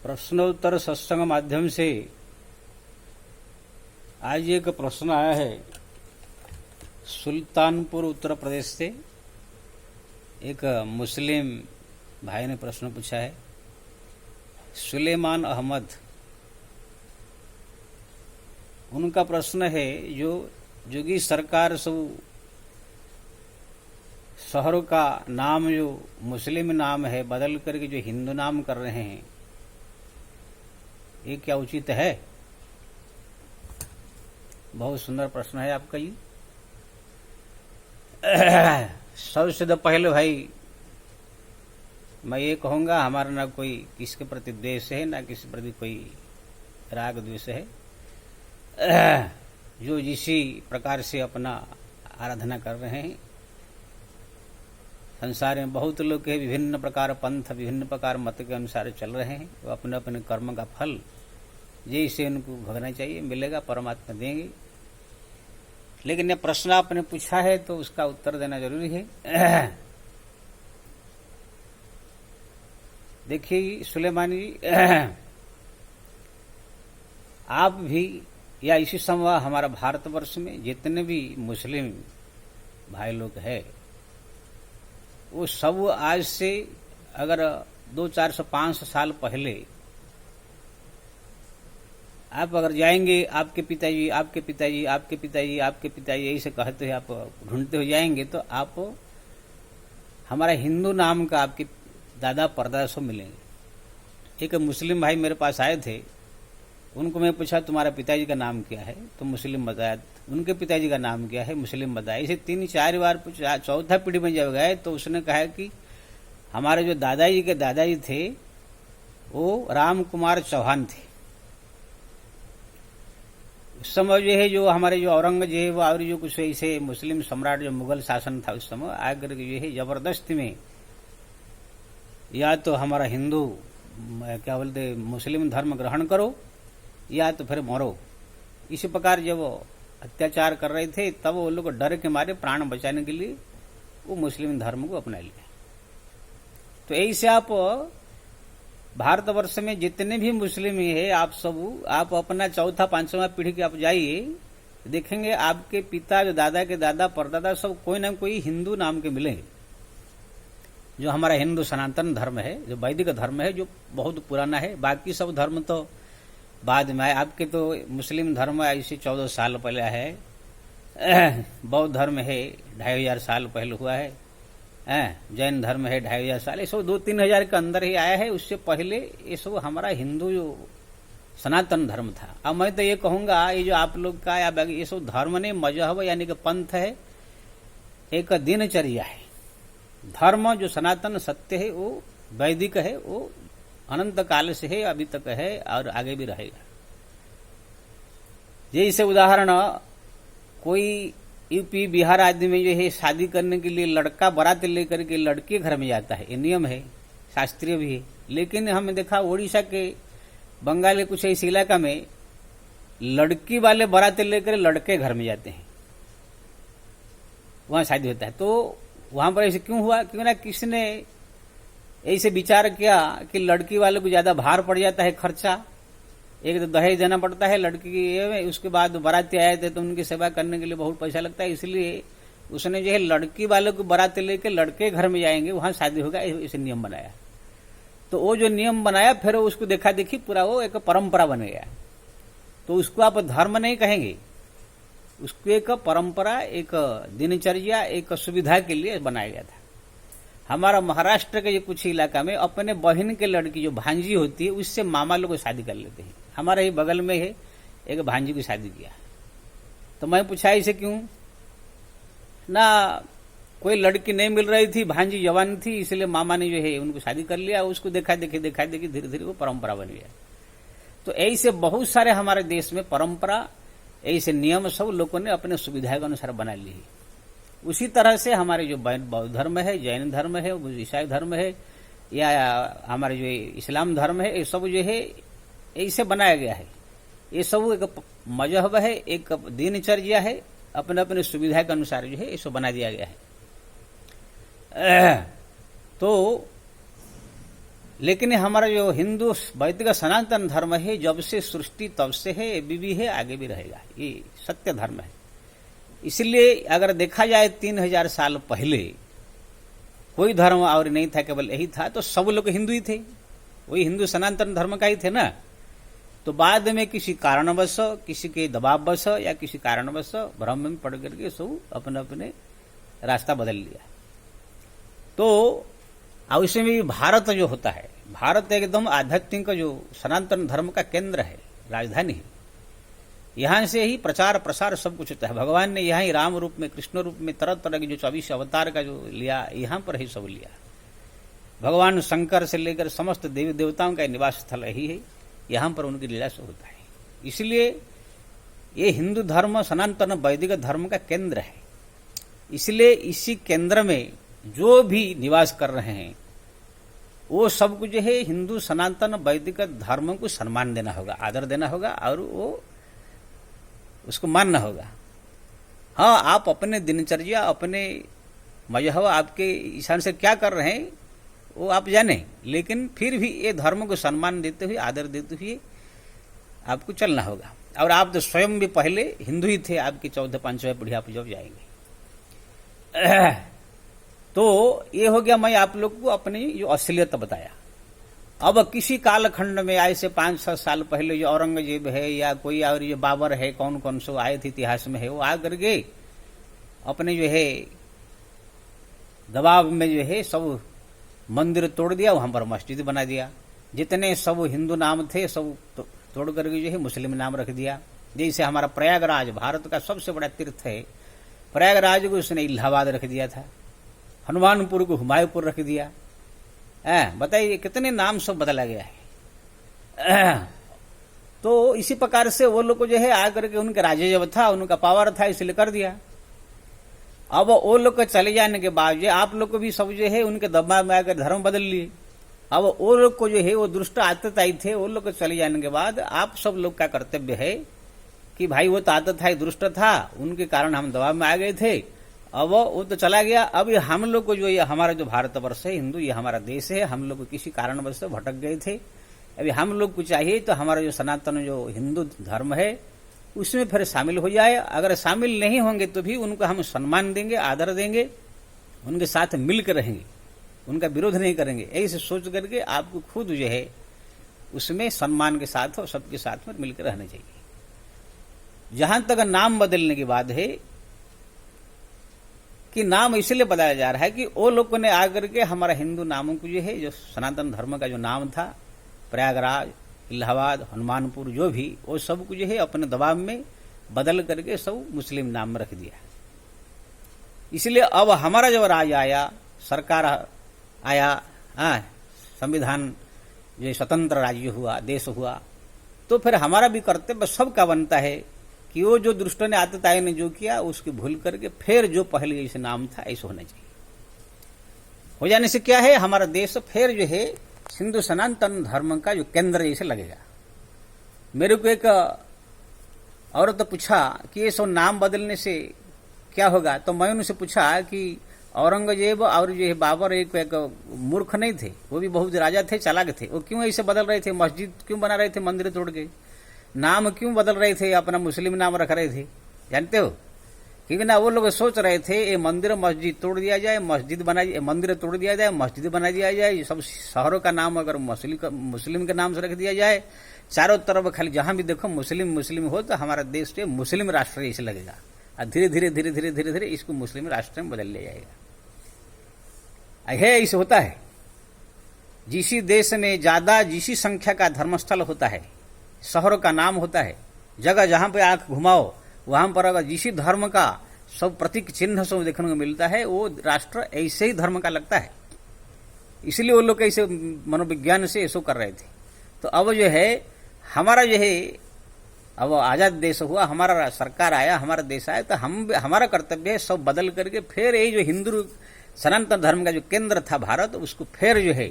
प्रश्नोत्तर सत्संग माध्यम से आज एक प्रश्न आया है सुल्तानपुर उत्तर प्रदेश से। एक मुस्लिम भाई ने प्रश्न पूछा है। सुलेमान अहमद, उनका प्रश्न है जो योगी सरकार सब शहरों का नाम जो मुस्लिम नाम है बदल करके जो हिंदू नाम कर रहे हैं, ये क्या उचित है? बहुत सुंदर प्रश्न है आपका ये। सबसे तो पहले भाई मैं ये कहूंगा, हमारा ना कोई किसके प्रति द्वेष है, ना किसी प्रति कोई राग द्वेष है। जो जिसी प्रकार से अपना आराधना कर रहे हैं, संसार में बहुत लोग के विभिन्न प्रकार पंथ, विभिन्न प्रकार मत के अनुसार चल रहे हैं। वो अपने अपने कर्म का फल जैसे उनको भोगना चाहिए, मिलेगा, परमात्मा देंगे। लेकिन ये प्रश्न आपने पूछा है तो उसका उत्तर देना जरूरी है। देखिए सुलेमान जी, आप भी या इसी समय हमारा भारतवर्ष में जितने भी मुस्लिम भाई लोग हैं, वो सब आज से अगर 200-400-500 साल पहले आप अगर जाएंगे, आपके पिताजी आपके पिताजी आपके पिताजी आपके पिताजी यही से कहते हुए आप ढूंढते हुए जाएंगे तो आप हमारा हिंदू नाम का आपके दादा परदादा सब मिलेंगे। एक मुस्लिम भाई मेरे पास आए थे, उनको मैं पूछा तुम्हारा पिताजी का नाम क्या है, तो मुस्लिम बताया। उनके पिताजी का नाम क्या है, मुस्लिम बताया। इसे 3-4 बार पूछा। चौथा पीढ़ी में जब गए तो उसने कहा कि हमारे जो दादाजी के दादाजी थे वो राम कुमार चौहान थे। उस समय जो है जो हमारे जो औरंगजेब और जो कुछ ऐसे मुस्लिम सम्राट जो मुगल शासन था उस समय आकर जो है जबरदस्ती में या तो हमारा हिंदू क्या बोलते मुस्लिम धर्म ग्रहण करो या तो फिर मरो, इसी प्रकार जब वो अत्याचार कर रहे थे तब वो लोग डर के मारे प्राण बचाने के लिए वो मुस्लिम धर्म को अपना लिया। तो ऐसे आप भारतवर्ष में जितने भी मुस्लिम है आप सब, आप अपना 4-5वां पीढ़ी के आप जाइए, देखेंगे आपके पिता जो दादा के दादा परदादा सब कोई ना कोई हिंदू नाम के मिलेंगे। जो हमारा हिंदू सनातन धर्म है, जो वैदिक धर्म है, जो बहुत पुराना है। बाकी सब धर्म तो बाद में आए। आपके तो मुस्लिम धर्म ऐसे 14 साल पहले है, बौद्ध धर्म है 2500 साल पहले हुआ है, जैन धर्म है 2500 साल, ये सब 2-3 हजार के अंदर ही आया है। उससे पहले ये सब हमारा हिंदू जो सनातन धर्म था। अब मैं तो ये कहूंगा ये जो आप लोग का या ये सब धर्म नहीं, मजहब यानी कि पंथ है, एक दिनचर्या है। धर्म जो सनातन सत्य है वो वैदिक है, वो अनंत काल से है, अभी तक है और आगे भी रहेगा। जैसे उदाहरण, कोई यूपी बिहार आदि में जो है शादी करने के लिए लड़का बारात लेकर के लड़के घर में जाता है, ये नियम है, शास्त्रीय भी है। लेकिन हमने देखा उड़ीसा के बंगाल कुछ इस इलाका में लड़की वाले बारात लेकर लड़के घर में जाते हैं, वहां शादी होता है। तो वहां पर ऐसे क्यों हुआ? क्यों ना किसी ने ऐसे विचार किया कि लड़की वाले को ज्यादा भार पड़ जाता है, खर्चा, एक तो दहेज देना पड़ता है लड़की की, उसके बाद बाराती आए थे तो उनकी सेवा करने के लिए बहुत पैसा लगता है, इसलिए उसने जो है लड़की वाले को बारात लेके लड़के घर में जाएंगे, वहां शादी होगा, इसे नियम बनाया। तो वो जो नियम बनाया फिर उसको देखा देखी पूरा वो एक परंपरा बन गया। तो उसको आप धर्म नहीं कहेंगे, उसको एक परंपरा, एक दिनचर्या, एक सुविधा के लिए बनाया गया था। हमारा महाराष्ट्र के कुछ इलाका में अपने बहन के लड़की जो भांजी होती है उससे मामा लोग शादी कर लेते हैं। हमारे ही बगल में है, एक भांजी की शादी किया। तो मैं पूछा इसे क्यों? ना कोई लड़की नहीं मिल रही थी, भांजी जवान थी, इसलिए मामा ने जो है उनको शादी कर लिया। उसको देखा देखी धीरे धीरे वो परंपरा बन गया। तो ऐसे बहुत सारे हमारे देश में परंपरा, ऐसे नियम सब लोगों ने अपने सुविधा के अनुसार बना लिए। उसी तरह से हमारे जो बौद्ध धर्म है, जैन धर्म है, ईसाई धर्म है या हमारे जो इस्लाम धर्म है, ये सब जो है ऐसे बनाया गया है। ये सब एक मजहब है, एक दिनचर्या है, अपने अपने सुविधा के अनुसार जो है ये सब बना दिया गया है। तो लेकिन हमारा जो हिंदू वैदिक सनातन धर्म है जब से सृष्टि तब से है, अभी भी है, आगे भी रहेगा, ये सत्य धर्म है। इसलिए अगर देखा जाए 3000 साल पहले कोई धर्म और नहीं था, केवल यही था, तो सब लोग हिंदू ही थे, वही हिंदू सनातन धर्म का ही थे ना। तो बाद में किसी कारणवश, किसी के दबाववश या किसी कारणवश भ्रम में पड़ करके सब अपने अपने रास्ता बदल लिया। तो उसमें भी भारत जो होता है, भारत एकदम आध्यात्मिक जो सनातन धर्म का केंद्र है, राजधानी है। यहां से ही प्रचार प्रसार सब कुछ होता है। भगवान ने यहाँ ही राम रूप में, कृष्ण रूप में, तरह तरह के जो 24 अवतार का जो लिया, यहाँ पर ही सब लिया। भगवान शंकर से लेकर समस्त देवी देवताओं का निवास स्थल यही है, यहाँ पर उनकी लीला से होता है। इसलिए ये हिंदू धर्म सनातन वैदिक धर्म का केंद्र है। इसलिए इसी केंद्र में जो भी निवास कर रहे हैं वो सब कुछ है हिंदू सनातन वैदिक धर्म को सम्मान देना होगा, आदर देना होगा और वो उसको मानना होगा। हाँ, आप अपने दिनचर्या, अपने मजहब, आपके ईशान से क्या कर रहे हैं वो आप जाने, लेकिन फिर भी ये धर्म को सम्मान देते हुए, आदर देते हुए आपको चलना होगा। और आप तो स्वयं भी पहले हिंदू ही थे, आपकी 14-15 पीढ़ी आप जब जाएंगे। तो ये हो गया, मैं आप लोग को अपनी जो असलियत बताया। अब किसी कालखंड में आए से 5-6 साल पहले जो औरंगजेब है या कोई और ये बाबर है, कौन कौन सो आए थे इतिहास में है, वो आ करके अपने जो है दबाव में जो है सब मंदिर तोड़ दिया, वहां पर मस्जिद बना दिया। जितने सब हिंदू नाम थे सब तोड़ करके जो है मुस्लिम नाम रख दिया। जैसे हमारा प्रयागराज भारत का सबसे बड़ा तीर्थ है, प्रयागराज को उसने इलाहाबाद रख दिया था, हनुमानपुर को हुमायूंपुर रख दिया। बताइए कितने नाम सब बदला गया है। तो इसी प्रकार से वो लोग को जो है आकर के उनके राज्य जब था, उनका पावर था, इसलिए कर दिया। अब वो लोग के चले जाने के बाद जो आप लोग को भी सब जो है उनके दबाव में आकर धर्म बदल लिए। अब वो लोग को जो है वो दुष्ट आतताई थे, वो लोग के चले जाने के बाद आप सब लोग का कर्तव्य है कि भाई वो तो आतताई दुष्ट था, उनके कारण हम दबाव में आ गए थे, अब वो तो चला गया। अब हम लोग को जो ये हमारा जो भारतवर्ष है, हिंदू, ये हमारा देश है, हम लोग किसी कारणवश से भटक गए थे। अभी हम लोग को चाहिए तो हमारा जो सनातन जो हिंदू धर्म है उसमें फिर शामिल हो जाए। अगर शामिल नहीं होंगे तो भी उनको हम सम्मान देंगे, आदर देंगे, उनके साथ मिलकर रहेंगे, उनका विरोध नहीं करेंगे। ऐसे सोच करके आपको खुद जो है उसमें सम्मान के साथ और सबके साथ में मिलकर रहना चाहिए। जहां तक नाम बदलने की बात है कि नाम इसलिए बदला जा रहा है कि वो लोगों ने आकर के हमारा हिंदू नामों को जो है, जो सनातन धर्म का जो नाम था, प्रयागराज, इलाहाबाद, हनुमानपुर, जो भी, वो सब कुछ जो है अपने दबाव में बदल करके सब मुस्लिम नाम में रख दिया। इसलिए अब हमारा जब राज आया, सरकार आया, संविधान जो स्वतंत्र राज्य हुआ, देश हुआ, तो फिर हमारा भी कर्तव्य सबका बनता है कि वो जो दुष्टों ने आतताई ने जो किया उसकी भूल करके फिर जो पहले जैसे नाम था ऐसा होना चाहिए। हो जाने से क्या है, हमारा देश फिर जो है हिंदू सनातन धर्म का जो केंद्र जैसे लगेगा। मेरे को एक औरत पूछा कि ये सब नाम बदलने से क्या होगा, तो मैं उनसे पूछा कि औरंगजेब और जो है बाबर एक मूर्ख नहीं थे, वो भी बहुत राजा थे, चालाक थे, वो क्यों ऐसे बदल रहे थे, मस्जिद क्यों बना रहे थे, मंदिर तोड़ के, नाम क्यों बदल रहे थे, अपना मुस्लिम नाम रख रहे थे, जानते हो? क्योंकि ना वो लोग सोच रहे थे ये मंदिर मस्जिद तोड़ दिया जाए, मस्जिद बना, मंदिर तोड़ दिया जाए, मस्जिद बना दिया जाए, सब शहरों का नाम अगर मुस्लिम के नाम से रख दिया जाए, चारों तरफ खाली जहां भी देखो मुस्लिम मुस्लिम हो, तो हमारा देश जो मुस्लिम राष्ट्र ऐसे लगेगा और धीरे धीरे धीरे धीरे धीरे धीरे इसको मुस्लिम राष्ट्र में बदल लिया जाएगा। है ऐसे होता है। जिस देश में ज्यादा जिस संख्या का धर्मस्थल होता है, शहरों का नाम होता है, जगह जहां पे आंख घुमाओ वहां पर अगर जिस धर्म का सब प्रतीक चिन्ह सब देखने को मिलता है, वो राष्ट्र ऐसे ही धर्म का लगता है। इसलिए वो लोग ऐसे मनोविज्ञान से ऐसा कर रहे थे। तो अब जो है हमारा जो है अब आजाद देश हुआ, हमारा सरकार आया, हमारा देश आया, तो हमारा कर्तव्य है सब बदल करके फिर ये जो हिंदू सनातन धर्म का जो केंद्र था भारत, उसको फिर जो है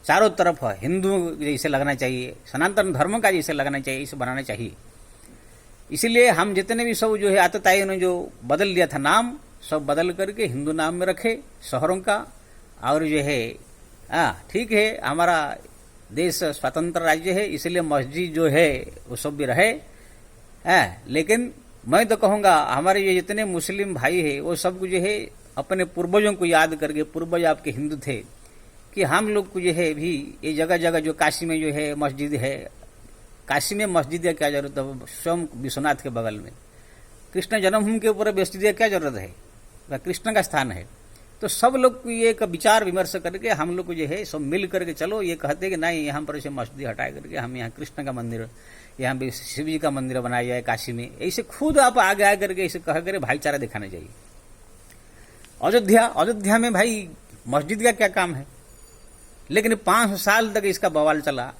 चारों तरफ हिंदू जैसे लगना चाहिए, सनातन धर्म का जैसे लगना चाहिए, इसे बनाना चाहिए। इसीलिए हम जितने भी सब जो है आतताइयों ने जो बदल दिया था नाम, सब बदल करके हिंदू नाम में रखे शहरों का, और जो है हाँ ठीक है, हमारा देश स्वतंत्र राज्य है, इसलिए मस्जिद जो है वो सब भी रहे। लेकिन मैं तो कहूँगा हमारे ये जितने मुस्लिम भाई है वो सब जो है अपने पूर्वजों को याद करके, पूर्वज आपके हिंदू थे, कि हम लोग को जो है भी ये जगह जगह जो काशी में जो है मस्जिद है, काशी में मस्जिद है क्या जरूरत है, स्वयं विश्वनाथ के बगल में कृष्ण जन्मभूमि के ऊपर मस्जिद है क्या जरूरत है, वह कृष्ण का स्थान है। तो सब लोग को ये एक विचार विमर्श करके हम लोग को जो है सब मिल करके चलो ये कहते कि नहीं यहाँ पर से मस्जिद हटा करके हम यहाँ कृष्ण का मंदिर, यहाँ भी शिव जी का मंदिर बनाया जाए काशी में, ऐसे खुद आप आगे आ करके ऐसे कह कर भाईचारा दिखाना चाहिए। अयोध्या में भाई मस्जिद का क्या काम है, लेकिन 500 साल तक इसका बवाल चला।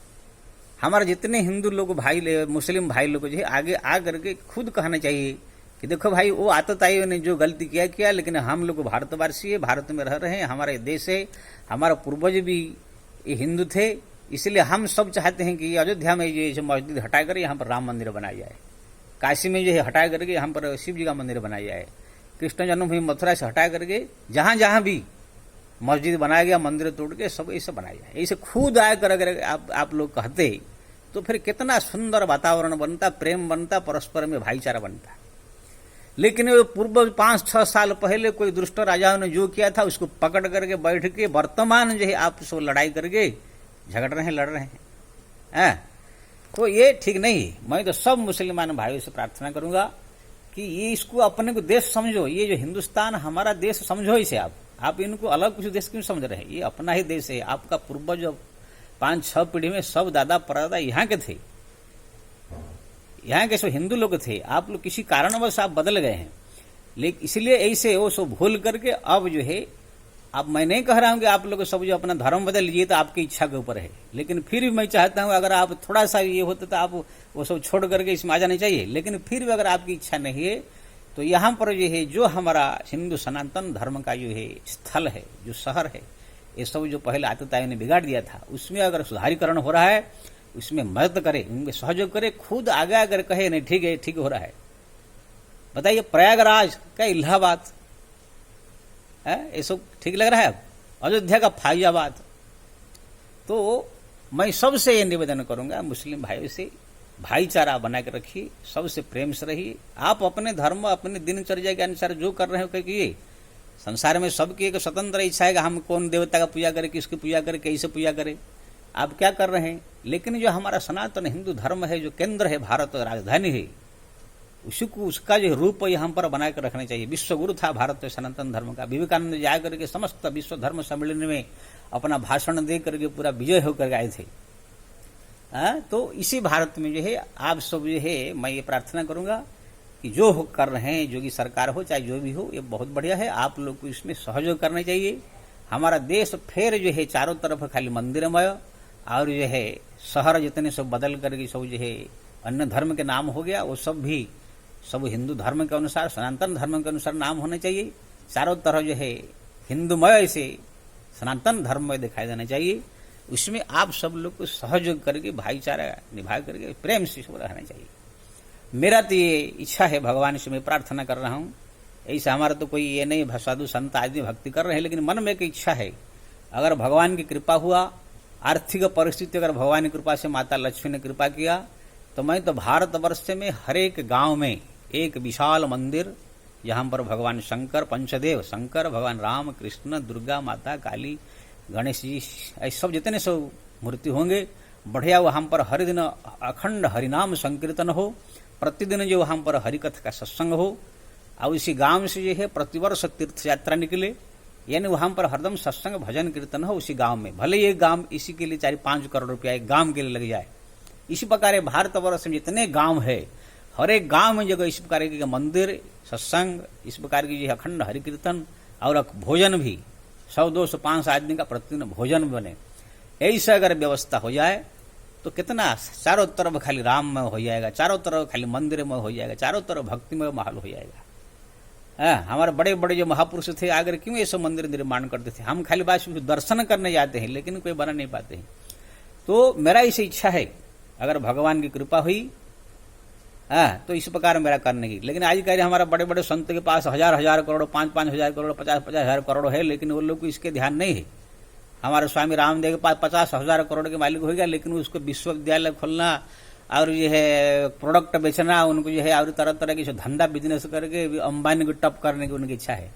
हमारे जितने हिंदू लोग भाई, मुस्लिम भाई लोग जो है आगे आ करके खुद कहना चाहिए कि देखो भाई वो आतताइयों ने जो गलती किया, लेकिन हम लोग भारतवासी है, भारत में रह रहे हैं, हमारे देश है, हमारा पूर्वज भी ये हिंदू थे, इसलिए हम सब चाहते हैं कि अयोध्या में ये मस्जिद हटा कर यहाँ पर राम मंदिर बनाया जाए, काशी में जो है हटा करके यहाँ पर शिव जी का मंदिर बनाया जाए, कृष्ण जन्मभूमि मथुरा से हटा करके जहाँ जहाँ भी मस्जिद बनाया गया मंदिर तोड़ के सब ऐसे बनाया जाए। ऐसे खुद आकर अगर आप लोग कहते तो फिर कितना सुंदर वातावरण बनता, प्रेम बनता, परस्पर में भाईचारा बनता। लेकिन वो पूर्व 5-6 साल पहले कोई दुष्ट राजाओं ने जो किया था उसको पकड़ करके बैठ के वर्तमान जो है आप सब लड़ाई करके झगड़ रहे हैं, लड़ रहे हैं। तो ये ठीक नहीं। मैं तो सब मुसलमान भाइयों से प्रार्थना करूंगा कि ये इसको अपने को देश समझो, ये जो हिंदुस्तान हमारा देश समझो इसे। आप इनको अलग कुछ देश क्यों समझ रहे हैं, ये अपना ही देश है। आपका पूर्वज 5-6 पीढ़ी में सब दादा परदादा यहाँ के थे, यहाँ के सब हिंदू लोग थे। आप लोग किसी कारणवश आप बदल गए हैं, लेकिन इसलिए ऐसे वो सब भूल करके अब जो है, अब मैं नहीं कह रहा हूं कि आप लोग सब जो अपना धर्म बदल लीजिए, तो आपकी इच्छा के ऊपर है, लेकिन फिर भी मैं चाहता हूं अगर आप थोड़ा सा ये होते तो आप वो सब छोड़ करके इसमें आ जाना चाहिए। लेकिन फिर भी अगर आपकी इच्छा नहीं है तो यहाँ पर जो है जो हमारा हिंदू सनातन धर्म का जो है स्थल है, जो शहर है, ये सब जो पहले आतताइयों ने बिगाड़ दिया था, उसमें अगर सुधारीकरण हो रहा है, उसमें मदद करे, उनके सहयोग करे, खुद आगे आकर कहे नहीं ठीक है, ठीक हो रहा है। बताइए प्रयागराज का इलाहाबाद है, ये सब ठीक लग रहा है? अयोध्या का फैजाबाद। तो मैं सबसे ये निवेदन करूंगा मुस्लिम भाइयों से, भाईचारा बना के रखिए, सबसे प्रेम से रहिए। आप अपने धर्म, अपने दिनचर्या के अनुसार जो कर रहे हो करिए। संसार में सबकी एक स्वतंत्र इच्छा है कि हम कौन देवता का पूजा करें, किसकी पूजा करें, कैसे पूजा करें, आप क्या कर रहे हैं। लेकिन जो हमारा सनातन हिंदू धर्म है, जो केंद्र है, भारत राजधानी है, उसी को उसका जो रूप यहाँ पर बना कर रखना चाहिए। विश्व गुरु था भारत सनातन धर्म का। विवेकानंद जा करके समस्त विश्व धर्म सम्मेलन में अपना भाषण दे करके पूरा विजय होकर आए थे। तो इसी भारत में जो है आप सब जो है, मैं ये प्रार्थना करूंगा कि जो कर रहे हैं, जो की सरकार हो चाहे जो भी हो, ये बहुत बढ़िया है। आप लोग को इसमें सहयोग करना चाहिए। हमारा देश फिर जो है चारों तरफ खाली मंदिरमय और जो है शहर जितने सब बदल करके सब जो है अन्य धर्म के नाम हो गया, वो सब भी सब हिंदू धर्म के अनुसार, सनातन धर्म के अनुसार नाम होना चाहिए। चारों तरफ जो है हिंदूमय से सनातन धर्म में दिखाई देना चाहिए। उसमें आप सब लोग को सहयोग करके, भाईचारा निभा करके, प्रेम से सब रहना चाहिए। मेरा तो ये इच्छा है, भगवान से मैं प्रार्थना कर रहा हूँ। ऐसा हमारा तो कोई ये नहीं, साधु संत आदमी भक्ति कर रहे हैं, लेकिन मन में एक इच्छा है, अगर भगवान की कृपा हुआ, आर्थिक परिस्थिति अगर भगवान की कृपा से, माता लक्ष्मी ने कृपा किया, तो मैं तो भारतवर्ष में हर एक गांव में एक विशाल मंदिर, जहां पर भगवान शंकर, पंचदेव शंकर, भगवान राम, कृष्ण, दुर्गा माता, काली, गणेश जी, ऐसे सब जितने सब मूर्ति होंगे, बढ़िया वहां पर हर दिन अखंड हरिनाम संकीर्तन हो, प्रतिदिन जो वहां पर हरिकथ का सत्संग हो, और इसी गांव से जो है प्रतिवर्ष तीर्थ यात्रा निकले, यानी वहां पर हरदम सत्संग भजन कीर्तन हो उसी गांव में। भले ये गांव इसी के लिए 4-5 करोड़ रुपया एक गांव के लिए लग जाए। इसी प्रकार भारतवर्ष में जितने गांव है, हर एक गांव में जगह इस प्रकार के मंदिर, सत्संग, इस प्रकार की जो अखंड हरि कीर्तन और भोजन भी 100-200-500 आदमी का प्रतिदिन भोजन बने, ऐसा अगर व्यवस्था हो जाए तो कितना चारों तरफ खाली राम में हो जाएगा, चारों तरफ खाली मंदिर में हो जाएगा, चारों तरफ भक्तिमय माहौल हो जाएगा। हमारे बड़े बड़े जो महापुरुष थे आगर क्यों ये सब मंदिर निर्माण करते थे? हम खाली बात दर्शन करने जाते हैं, लेकिन कोई बना नहीं पाते हैं। तो मेरा इसे इच्छा है, अगर भगवान की कृपा हुई तो इस प्रकार मेरा करने की। लेकिन आज कह रहे हमारा बड़े बड़े संत के पास 1000-1000 करोड़, 5-5 हजार करोड़, 50-50 हजार करोड़ है, लेकिन वो लोग को इसके ध्यान नहीं है। हमारे स्वामी रामदेव के पास 50,000 करोड़ के मालिक हो गया, लेकिन उसको विश्वविद्यालय खोलना और ये है प्रोडक्ट बेचना, उनको जो है और तरह तरह की धंधा बिजनेस करके अंबानी को टप करने की उनकी इच्छा है।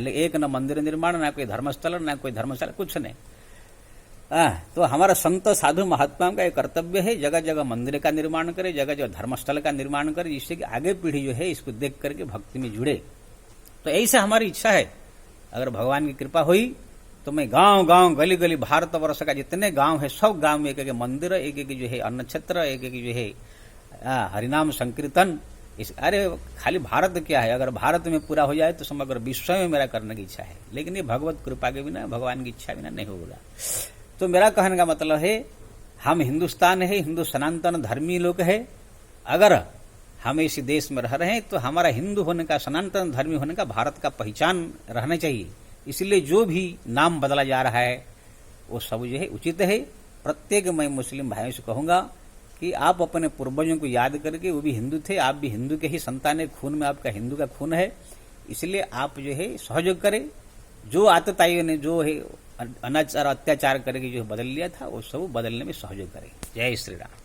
लेकिन एक न मंदिर निर्माण, ना कोई धर्मस्थल, ना कोई धर्मशाला, कुछ नहीं। तो हमारा संत साधु महात्माओं का एक कर्तव्य है, जगह जगह मंदिर का निर्माण करे, जगह जगह धर्मस्थल का निर्माण करे, जिससे कि आगे पीढ़ी जो है इसको देख करके भक्ति में जुड़े। तो ऐसा हमारी इच्छा है। अगर भगवान की कृपा हुई तो मैं गांव गांव गली गली भारतवर्ष का जितने गांव है सब गांव में एक एक मंदिर, एक एक जो है अन्न क्षेत्र, एक एक जो है हरिनाम संकीर्तन। अरे खाली भारत क्या है, अगर भारत में पूरा हो जाए तो समग्र विश्व में मेरा करने की इच्छा है, लेकिन ये भगवत कृपा के बिना, भगवान की इच्छा बिना नहीं होगा। तो मेरा कहने का मतलब है, हम हिंदुस्तान है, हिंदू सनातन धर्मी लोग है। अगर हम इस देश में रह रहे हैं तो हमारा हिंदू होने का, सनातन धर्मी होने का, भारत का पहचान रहना चाहिए। इसलिए जो भी नाम बदला जा रहा है वो सब जो है उचित है। प्रत्येक मैं मुस्लिम भाइयों से कहूंगा कि आप अपने पूर्वजों को याद करके, वो भी हिंदू थे, आप भी हिंदू के ही संतान है, खून में आपका हिंदू का खून है, इसलिए आप जो है सहयोग करें। जो आतताइयों ने जो है अनाचार अत्याचार करके जो बदल लिया था वो सब बदलने में सहयोग करें। जय श्री राम।